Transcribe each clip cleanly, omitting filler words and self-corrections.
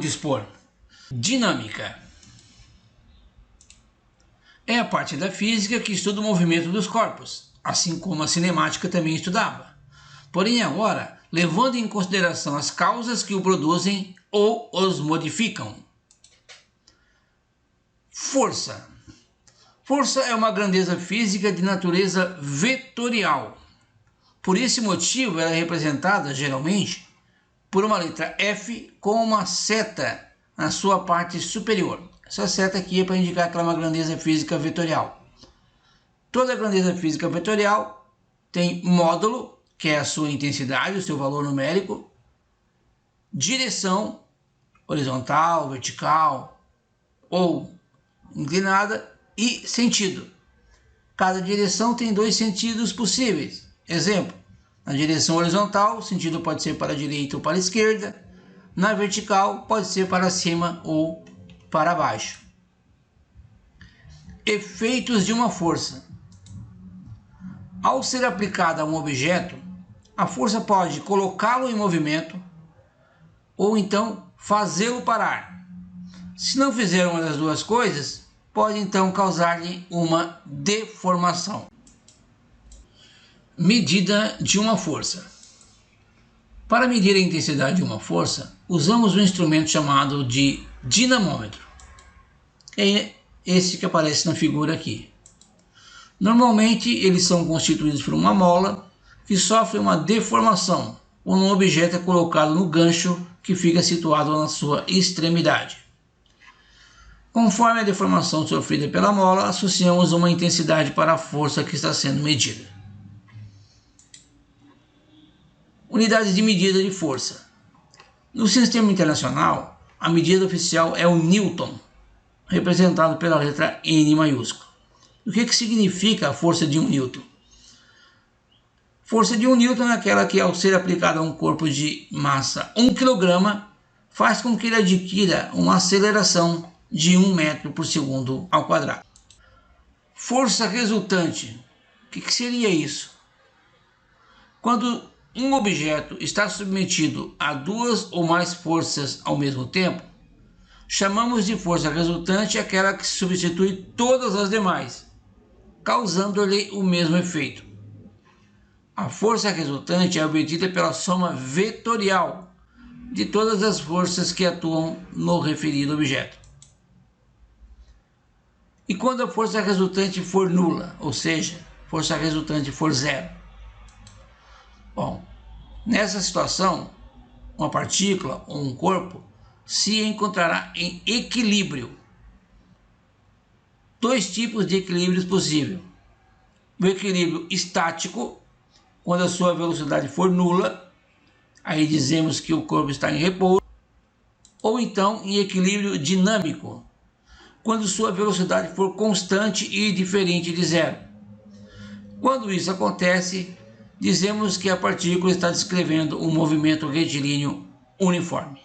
dispor. Dinâmica é a parte da física que estuda o movimento dos corpos, assim como a cinemática também estudava. Porém agora, levando em consideração as causas que o produzem ou os modificam. Força. Força é uma grandeza física de natureza vetorial. Por esse motivo, ela é representada, geralmente, por uma letra F com uma seta na sua parte superior. Essa seta aqui é para indicar que ela é uma grandeza física vetorial. Toda grandeza física vetorial tem módulo, que é a sua intensidade, o seu valor numérico, direção, horizontal, vertical ou inclinada, e sentido. Cada direção tem dois sentidos possíveis. Exemplo, na direção horizontal, o sentido pode ser para a direita ou para a esquerda. Na vertical, pode ser para cima ou para baixo. Efeitos de uma força. Ao ser aplicada a um objeto, a força pode colocá-lo em movimento ou então fazê-lo parar. Se não fizer uma das duas coisas, pode então causar-lhe uma deformação. Medida de uma força. Para medir a intensidade de uma força, usamos um instrumento chamado de dinamômetro. É esse que aparece na figura aqui. Normalmente eles são constituídos por uma mola que sofre uma deformação quando um objeto é colocado no gancho que fica situado na sua extremidade. Conforme a deformação sofrida pela mola, associamos uma intensidade para a força que está sendo medida. Unidades de medida de força. No sistema internacional, a medida oficial é o Newton, representado pela letra N maiúscula. O que significa a força de 1 Newton? Força de 1 Newton é aquela que, ao ser aplicada a um corpo de massa 1 kg, faz com que ele adquira uma aceleração de 1 metro por segundo ao quadrado. Força resultante. O que seria isso? Quando um objeto está submetido a duas ou mais forças ao mesmo tempo, chamamos de força resultante aquela que substitui todas as demais, causando-lhe o mesmo efeito. A força resultante é obtida pela soma vetorial de todas as forças que atuam no referido objeto. E quando a força resultante for nula, ou seja, força resultante for zero? Bom, nessa situação, uma partícula ou um corpo se encontrará em equilíbrio. Dois tipos de equilíbrios possíveis. O equilíbrio estático, quando a sua velocidade for nula, aí dizemos que o corpo está em repouso, ou então em equilíbrio dinâmico, quando sua velocidade for constante e diferente de zero. Quando isso acontece, dizemos que a partícula está descrevendo um movimento retilíneo uniforme.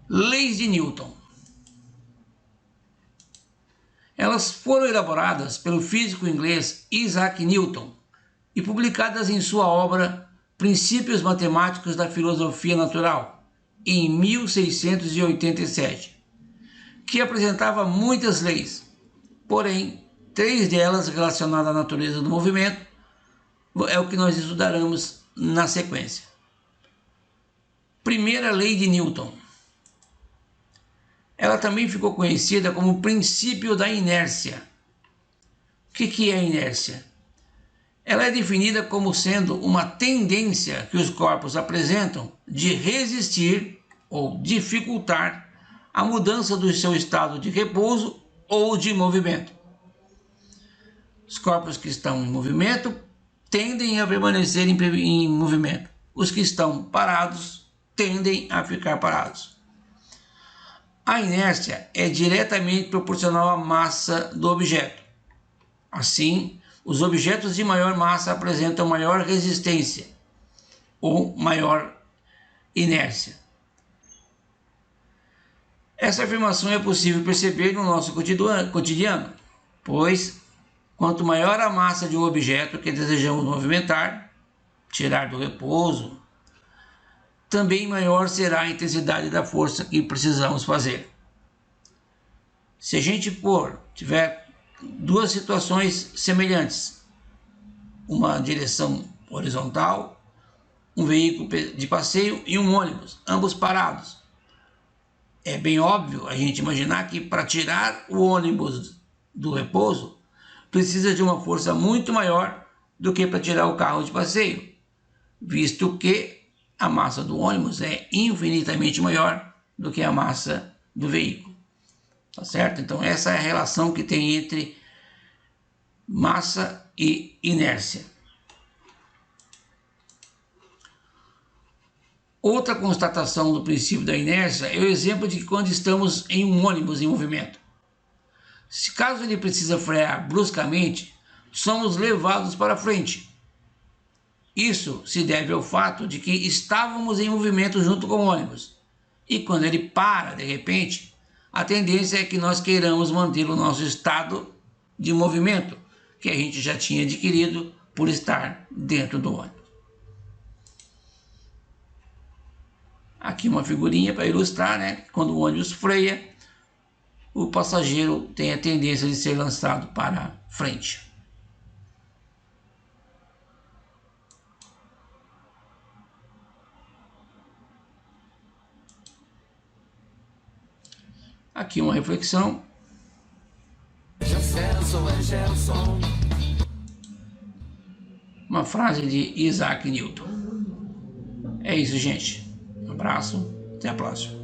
Leis de Newton. Elas foram elaboradas pelo físico inglês Isaac Newton e publicadas em sua obra Princípios Matemáticos da Filosofia Natural, em 1687, que apresentava muitas leis, porém, 3 delas relacionadas à natureza do movimento é o que nós estudaremos na sequência. Primeira lei de Newton. Ela também ficou conhecida como princípio da inércia. O que é a inércia? Ela é definida como sendo uma tendência que os corpos apresentam de resistir ou dificultar a mudança do seu estado de repouso ou de movimento. Os corpos que estão em movimento tendem a permanecer em movimento. Os que estão parados tendem a ficar parados. A inércia é diretamente proporcional à massa do objeto. Assim, os objetos de maior massa apresentam maior resistência ou maior inércia. Essa afirmação é possível perceber no nosso cotidiano, pois quanto maior a massa de um objeto que desejamos movimentar, tirar do repouso, também maior será a intensidade da força que precisamos fazer. Se a gente tiver duas situações semelhantes, uma direção horizontal, um veículo de passeio e um ônibus, ambos parados, é bem óbvio a gente imaginar que para tirar o ônibus do repouso, precisa de uma força muito maior do que para tirar o carro de passeio, visto que a massa do ônibus é infinitamente maior do que a massa do veículo. Tá certo? Então essa é a relação que tem entre massa e inércia. Outra constatação do princípio da inércia é o exemplo de que quando estamos em um ônibus em movimento, se caso ele precisa frear bruscamente, somos levados para frente. Isso se deve ao fato de que estávamos em movimento junto com o ônibus. E quando ele para, de repente, a tendência é que nós queiramos manter o nosso estado de movimento, que a gente já tinha adquirido por estar dentro do ônibus. Aqui uma figurinha para ilustrar, né? Quando o ônibus freia, o passageiro tem a tendência de ser lançado para frente. Aqui uma reflexão. Uma frase de Isaac Newton. É isso, gente. Um abraço, até a próxima.